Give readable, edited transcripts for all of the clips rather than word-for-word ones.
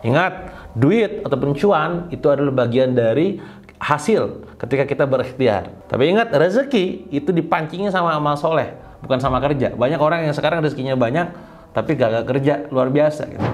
Ingat, duit atau cuan itu adalah bagian dari hasil ketika kita berikhtiar. Tapi ingat, rezeki itu dipancingnya sama amal soleh, bukan sama kerja. Banyak orang yang sekarang rezekinya banyak, tapi gak kerja, luar biasa gitu.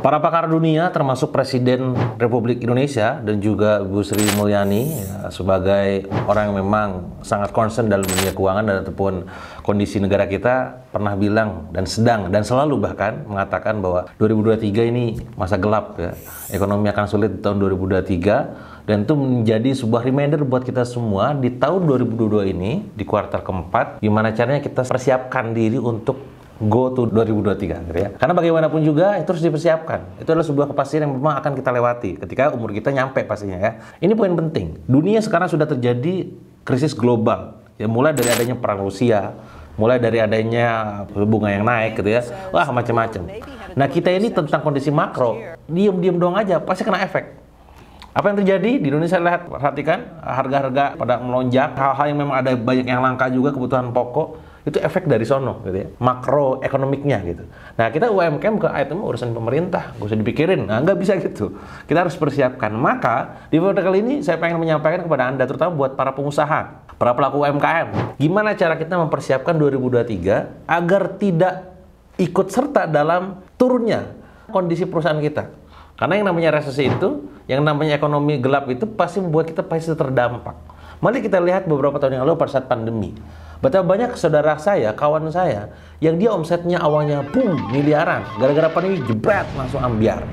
Para pakar dunia termasuk Presiden Republik Indonesia dan juga Bu Sri Mulyani ya, sebagai orang yang memang sangat concern dalam dunia keuangan dan ataupun kondisi negara kita pernah bilang dan sedang dan selalu bahkan mengatakan bahwa 2023 ini masa gelap ya. Ekonomi akan sulit di tahun 2023 dan itu menjadi sebuah reminder buat kita semua di tahun 2022 ini di kuartal keempat gimana caranya kita persiapkan diri untuk go to 2023 gitu ya. Karena bagaimanapun juga itu harus dipersiapkan. Itu adalah sebuah kepastian yang memang akan kita lewati ketika umur kita nyampe pastinya ya. Ini poin penting. Dunia sekarang sudah terjadi krisis global. Ya mulai dari adanya perang Rusia, mulai dari adanya bunga yang naik gitu ya. Wah, macam-macam. Nah, kita ini tentang kondisi makro, diem-diem doang aja pasti kena efek. Apa yang terjadi di Indonesia? Lihat, perhatikan harga-harga pada melonjak, hal-hal yang memang ada banyak yang langka juga, kebutuhan pokok. Itu efek dari sono gitu ya, makro ekonomiknya gitu. Nah, kita UMKM ke item urusan pemerintah, gak usah dipikirin. Nah, nggak bisa gitu. Kita harus persiapkan. Maka di video kali ini saya pengen menyampaikan kepada Anda, terutama buat para pengusaha, para pelaku UMKM, gimana cara kita mempersiapkan 2023 agar tidak ikut serta dalam turunnya kondisi perusahaan kita. Karena yang namanya resesi itu, yang namanya ekonomi gelap itu pasti membuat kita pasti terdampak. Mari kita lihat beberapa tahun yang lalu pada saat pandemi. Betapa banyak saudara saya, kawan saya, yang dia omsetnya awalnya boom, miliaran. Gara-gara pandemi jebret, langsung ambiar.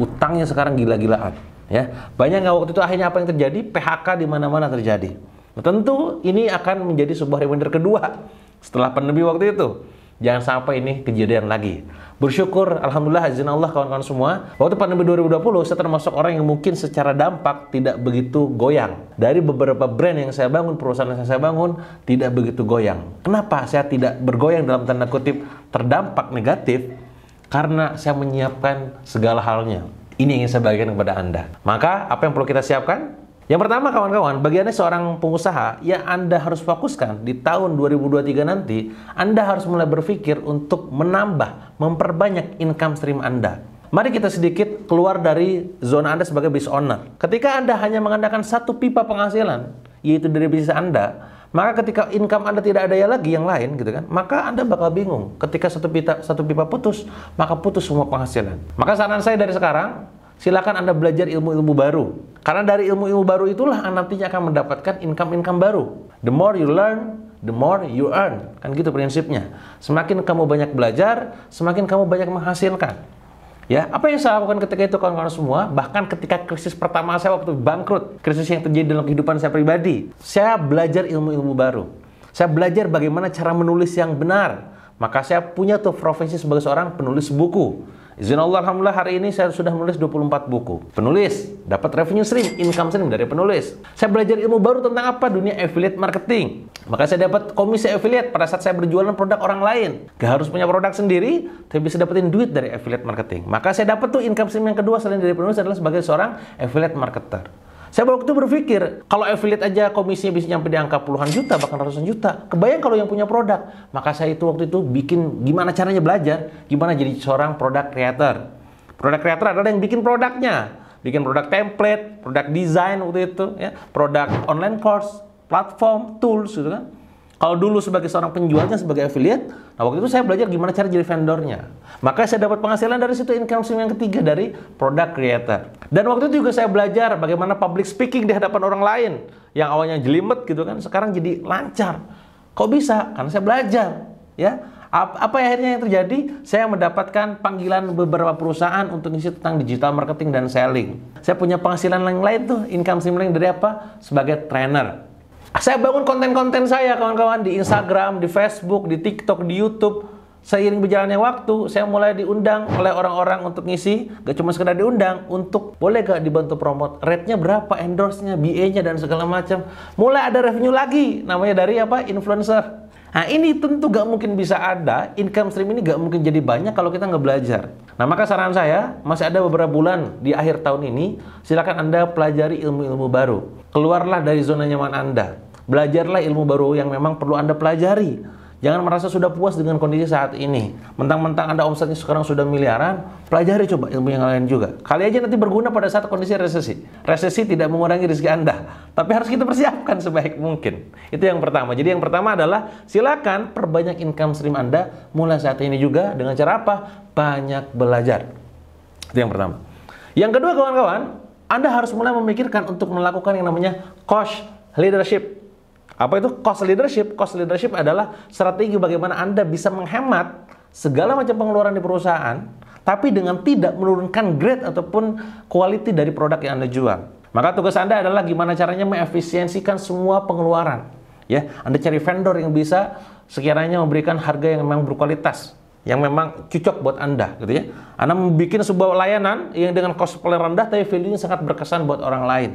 Utangnya sekarang gila-gilaan. Ya, banyak nggak waktu itu akhirnya apa yang terjadi? PHK di mana-mana terjadi. Nah, tentu ini akan menjadi sebuah reminder kedua setelah pandemi waktu itu. Jangan sampai ini kejadian lagi. Bersyukur, alhamdulillah, izin Allah kawan-kawan semua. Waktu pandemi 2020, saya termasuk orang yang mungkin secara dampak tidak begitu goyang. Dari beberapa brand yang saya bangun, perusahaan yang saya bangun, tidak begitu goyang. Kenapa saya tidak bergoyang dalam tanda kutip terdampak negatif? Karena saya menyiapkan segala halnya. Ini yang ingin saya bagikan kepada Anda. Maka, apa yang perlu kita siapkan? Yang pertama kawan-kawan, bagi Anda seorang pengusaha yang Anda harus fokuskan di tahun 2023 nanti, Anda harus mulai berpikir untuk menambah, memperbanyak income stream Anda. Mari kita sedikit keluar dari zona Anda sebagai business owner. Ketika Anda hanya mengandalkan satu pipa penghasilan, yaitu dari bisnis Anda, maka ketika income Anda tidak ada lagi yang lain gitu kan, maka Anda bakal bingung. Ketika satu pipa putus, maka putus semua penghasilan. Maka saran saya dari sekarang, silakan Anda belajar ilmu-ilmu baru. Karena dari ilmu-ilmu baru itulah Anda nantinya akan mendapatkan income-income baru. The more you learn, the more you earn. Kan gitu prinsipnya. Semakin kamu banyak belajar, semakin kamu banyak menghasilkan. Ya, apa yang saya lakukan ketika itu kawan-kawan semua, bahkan ketika krisis pertama saya waktu bangkrut, krisis yang terjadi dalam kehidupan saya pribadi, saya belajar ilmu-ilmu baru. Saya belajar bagaimana cara menulis yang benar. Maka saya punya tuh profesi sebagai seorang penulis buku. Izin Allah, alhamdulillah hari ini saya sudah menulis 24 buku. Penulis, dapat revenue stream, income stream dari penulis. Saya belajar ilmu baru tentang apa? Dunia affiliate marketing. Maka saya dapat komisi affiliate pada saat saya berjualan produk orang lain. Gak harus punya produk sendiri, tapi bisa dapetin duit dari affiliate marketing. Maka saya dapat tuh income stream yang kedua selain dari penulis adalah sebagai seorang affiliate marketer. Saya waktu itu berpikir, kalau affiliate aja komisinya bisa nyampe di angka puluhan juta, bahkan ratusan juta. Kebayang kalau yang punya produk. Maka saya itu waktu itu bikin gimana caranya belajar, gimana jadi seorang product creator. Product creator adalah yang bikin produknya. Bikin produk template, produk design waktu itu, ya, produk online course, platform, tools gitu kan. Kalau dulu sebagai seorang penjualnya, sebagai affiliate, nah waktu itu saya belajar gimana cara jadi vendornya. Maka saya dapat penghasilan dari situ, income stream yang ketiga dari product creator. Dan waktu itu juga saya belajar bagaimana public speaking di hadapan orang lain. Yang awalnya jelimet gitu kan, sekarang jadi lancar. Kok bisa? Karena saya belajar. Ya. Apa akhirnya yang terjadi? Saya mendapatkan panggilan beberapa perusahaan untuk ngisi tentang digital marketing dan selling. Saya punya penghasilan yang lain tuh, income stream lain dari apa? Sebagai trainer. Saya bangun konten-konten saya kawan-kawan di Instagram, di Facebook, di TikTok, di YouTube. Seiring berjalannya waktu, saya mulai diundang oleh orang-orang untuk ngisi. Gak cuma sekedar diundang, untuk boleh gak dibantu promote. Rate-nya berapa, endorse-nya, BA-nya, dan segala macam. Mulai ada revenue lagi, namanya dari apa? Influencer. Nah ini tentu gak mungkin bisa ada, income stream ini gak mungkin jadi banyak kalau kita nggak belajar. Nah maka saran saya, masih ada beberapa bulan di akhir tahun ini, silakan Anda pelajari ilmu-ilmu baru. Keluarlah dari zona nyaman Anda. Belajarlah ilmu baru yang memang perlu Anda pelajari. Jangan merasa sudah puas dengan kondisi saat ini. Mentang-mentang Anda omsetnya sekarang sudah miliaran, pelajari coba ilmu yang lain juga. Kali aja nanti berguna pada saat kondisi resesi. Resesi tidak mengurangi rezeki Anda, tapi harus kita persiapkan sebaik mungkin. Itu yang pertama. Jadi yang pertama adalah silakan perbanyak income stream Anda mulai saat ini juga dengan cara apa? Banyak belajar. Itu yang pertama. Yang kedua kawan-kawan, Anda harus mulai memikirkan untuk melakukan yang namanya cost leadership. Apa itu cost leadership? Cost leadership adalah strategi bagaimana Anda bisa menghemat segala macam pengeluaran di perusahaan, tapi dengan tidak menurunkan grade ataupun quality dari produk yang Anda jual. Maka tugas Anda adalah gimana caranya mengefisiensikan semua pengeluaran. Ya, Anda cari vendor yang bisa sekiranya memberikan harga yang memang berkualitas, yang memang cocok buat Anda, gitu ya. Anda membuat sebuah layanan yang dengan cost paling rendah, tapi value-nya sangat berkesan buat orang lain.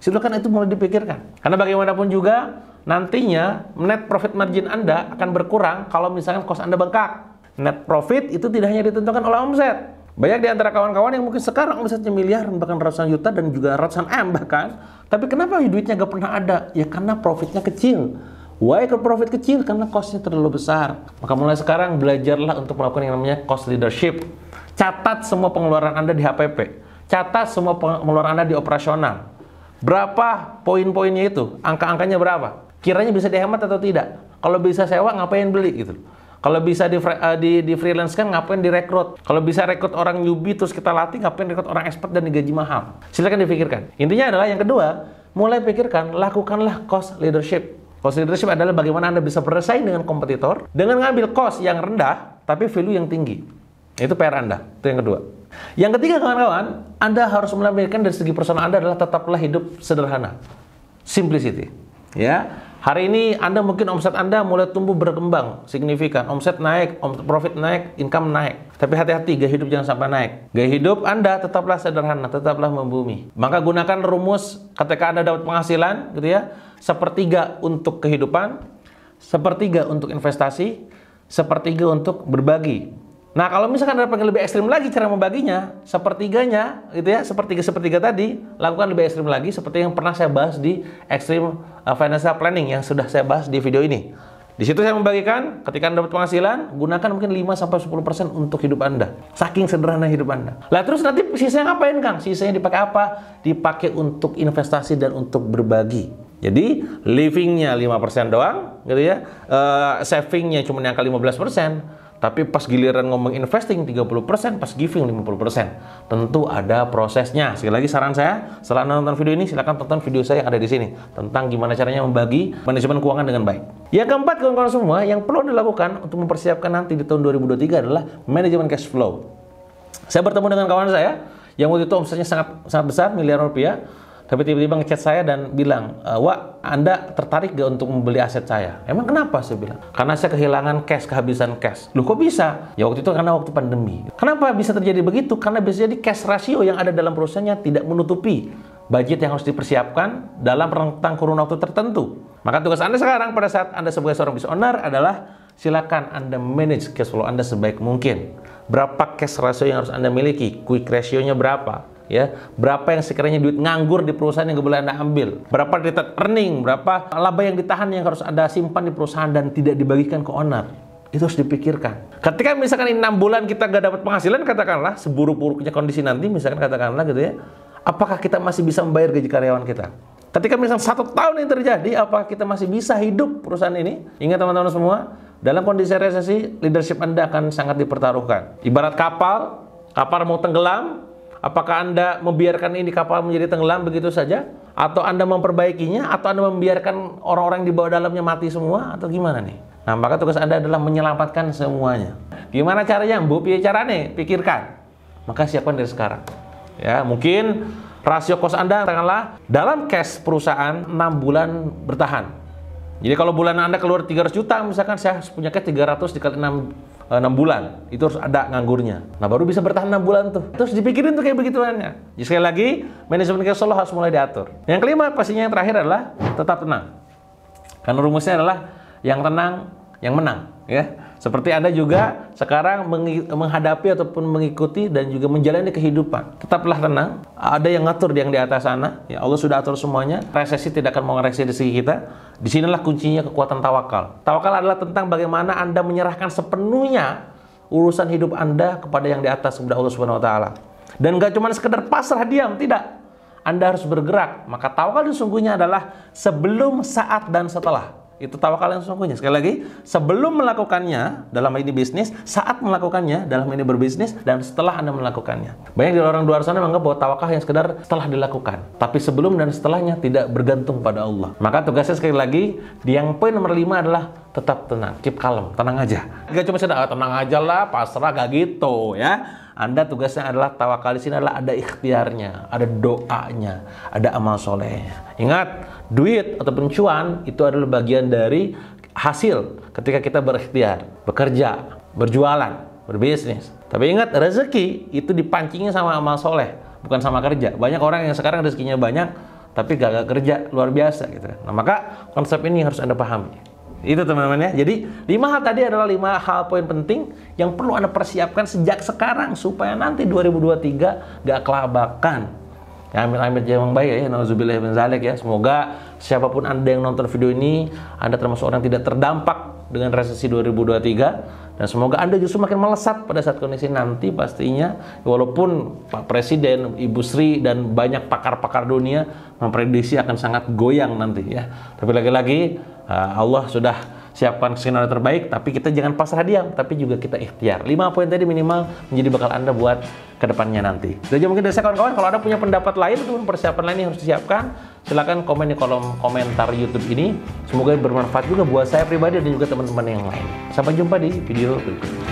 Silakan itu mulai dipikirkan. Karena bagaimanapun juga, nantinya net profit margin Anda akan berkurang kalau misalkan cost Anda bengkak. Net profit itu tidak hanya ditentukan oleh omset. Banyak di antara kawan-kawan yang mungkin sekarang omsetnya miliaran, bahkan ratusan juta dan juga ratusan M bahkan. Tapi kenapa duitnya gak pernah ada? Ya karena profitnya kecil. Why ke profit kecil? Karena costnya terlalu besar. Maka mulai sekarang belajarlah untuk melakukan yang namanya cost leadership. Catat semua pengeluaran Anda di HPP. Catat semua pengeluaran Anda di operasional. Berapa poin-poinnya itu? Angka-angkanya berapa? Kiranya bisa dihemat atau tidak? Kalau bisa sewa, ngapain beli gitu? Kalau bisa di freelance kan ngapain direkrut? Kalau bisa rekrut orang newbie terus kita latih, ngapain rekrut orang expert dan digaji mahal? Silakan dipikirkan. Intinya adalah yang kedua, mulai pikirkan, lakukanlah cost leadership. Cost leadership adalah bagaimana Anda bisa bersaing dengan kompetitor dengan ngambil cost yang rendah tapi value yang tinggi. Itu PR Anda. Itu yang kedua. Yang ketiga kawan-kawan, Anda harus mulai memikirkan dari segi personal Anda adalah tetaplah hidup sederhana. Simplicity. Ya, hari ini Anda mungkin omset Anda mulai tumbuh berkembang signifikan. Omset naik, profit naik, income naik. Tapi hati-hati, gaya hidup jangan sampai naik. Gaya hidup Anda tetaplah sederhana, tetaplah membumi. Maka gunakan rumus ketika Anda dapat penghasilan, gitu ya. 1/3 untuk kehidupan, 1/3 untuk investasi, 1/3 untuk berbagi. Nah, kalau misalkan Anda pengen lebih ekstrim lagi cara membaginya, 1/3-nya, gitu ya, 1/3 tadi, lakukan lebih ekstrim lagi, seperti yang pernah saya bahas di Extreme Financial Planning yang sudah saya bahas di video ini. Di situ saya membagikan, ketika Anda dapat penghasilan, gunakan mungkin 5-10% untuk hidup Anda. Saking sederhana hidup Anda. Lah terus nanti sisanya ngapain, Kang? Sisanya dipakai apa? Dipakai untuk investasi dan untuk berbagi. Jadi, livingnya 5% doang, gitu ya. Savingnya cuma yang ke 15%. Tapi pas giliran ngomong investing 30%, pas giving 50%. Tentu ada prosesnya. Sekali lagi saran saya, setelah nonton video ini silakan tonton video saya yang ada di sini tentang gimana caranya membagi manajemen keuangan dengan baik. Yang keempat kawan-kawan semua, yang perlu dilakukan untuk mempersiapkan nanti di tahun 2023 adalah manajemen cash flow. Saya bertemu dengan kawan saya yang waktu itu omsetnya sangat besar, miliaran rupiah. Tapi tiba-tiba ngechat saya dan bilang, Wak, Anda tertarik gak untuk membeli aset saya? Emang kenapa? Saya bilang, karena saya kehilangan cash, kehabisan cash. Loh kok bisa? Ya waktu itu karena waktu pandemi. Kenapa bisa terjadi begitu? Karena bisa jadi cash ratio yang ada dalam perusahaannya tidak menutupi budget yang harus dipersiapkan dalam rentang kurun waktu tertentu. Maka tugas Anda sekarang pada saat Anda sebagai seorang business owner adalah silakan Anda manage cash flow Anda sebaik mungkin. Berapa cash ratio yang harus Anda miliki? Quick ratio-nya berapa? Ya, berapa yang sekiranya duit nganggur di perusahaan yang gak boleh Anda ambil, berapa retained earning, berapa laba yang ditahan yang harus Anda simpan di perusahaan dan tidak dibagikan ke owner. Itu harus dipikirkan. Ketika misalkan ini 6 bulan kita gak dapat penghasilan, katakanlah seburuk-buruknya kondisi nanti, misalkan katakanlah gitu ya, apakah kita masih bisa membayar gaji karyawan kita? Ketika misalkan 1 tahun ini terjadi, apakah kita masih bisa hidup perusahaan ini? Ingat teman-teman semua, dalam kondisi resesi, leadership Anda akan sangat dipertaruhkan. Ibarat kapal mau tenggelam. Apakah Anda membiarkan ini kapal menjadi tenggelam begitu saja? Atau Anda memperbaikinya? Atau Anda membiarkan orang-orang di bawah dalamnya mati semua? Atau gimana nih? Nah, maka tugas Anda adalah menyelamatkan semuanya. Gimana caranya? Bu, piye carane? Pikirkan. Maka siapkan dari sekarang. Ya, mungkin rasio cost Anda katakanlah dalam cash perusahaan 6 bulan bertahan. Jadi kalau bulan Anda keluar 300 juta, misalkan saya punya cash 300 dikali 6 bulan, itu harus ada nganggurnya. Nah, baru bisa bertahan 6 bulan tuh. Terus dipikirin tuh kayak begituannya. Jadi sekali lagi, manajemen cash flow harus mulai diatur. Yang kelima, pastinya yang terakhir adalah tetap tenang. Karena rumusnya adalah yang tenang yang menang, ya. Seperti Anda juga sekarang menghadapi ataupun mengikuti dan juga menjalani kehidupan. Tetaplah tenang. Ada yang ngatur yang di atas sana. Ya, Allah sudah atur semuanya. Resesi tidak akan mengoreksi di segi kita. Disinilah kuncinya kekuatan tawakal. Tawakal adalah tentang bagaimana Anda menyerahkan sepenuhnya urusan hidup Anda kepada yang di atas, kepada Allah Subhanahu wa taala. Dan gak cuma sekedar pasrah diam, tidak. Anda harus bergerak. Maka tawakal sesungguhnya adalah sebelum, saat, dan setelah. Itu tawakal yang sesungguhnya. Sekali lagi, sebelum melakukannya dalam ini bisnis, saat melakukannya dalam ini berbisnis, dan setelah Anda melakukannya. Banyak dari orang luar sana menganggap bahwa tawakal yang sekedar setelah dilakukan. Tapi sebelum dan setelahnya tidak bergantung pada Allah. Maka tugasnya sekali lagi, yang poin nomor 5 adalah tetap tenang, keep calm, tenang aja. Gak cuma sekedar tenang aja lah, pasrah, gak gitu ya. Anda tugasnya adalah tawakal di sini adalah ada ikhtiarnya, ada doanya, ada amal solehnya. Ingat, duit ataupun cuan itu adalah bagian dari hasil ketika kita berikhtiar, bekerja, berjualan, berbisnis. Tapi ingat, rezeki itu dipancingnya sama amal soleh, bukan sama kerja. Banyak orang yang sekarang rezekinya banyak, tapi gak kerja, luar biasa gitu. Nah, maka konsep ini harus Anda pahami. Itu teman-teman ya. Jadi 5 hal tadi adalah 5 hal poin penting yang perlu Anda persiapkan sejak sekarang supaya nanti 2023 gak kelabakan. Ya, amit-amit jangan baik ya. Nauzubillah min zalik ya. Semoga siapapun Anda yang nonton video ini, Anda termasuk orang yang tidak terdampak dengan resesi 2023. Dan semoga Anda justru makin melesat pada saat kondisi nanti pastinya. Walaupun Pak Presiden, Ibu Sri, dan banyak pakar-pakar dunia memprediksi akan sangat goyang nanti ya. Tapi lagi-lagi Allah sudah siapkan skenario terbaik, tapi kita jangan pasrah diam, tapi juga kita ikhtiar. 5 poin tadi minimal menjadi bekal Anda buat kedepannya nanti. Itu aja mungkin dari saya kawan-kawan. Kalau Anda punya pendapat lain ataupun persiapan lain yang harus disiapkan, silakan komen di kolom komentar YouTube ini. Semoga bermanfaat juga buat saya pribadi dan juga teman-teman yang lain. Sampai jumpa di video berikutnya.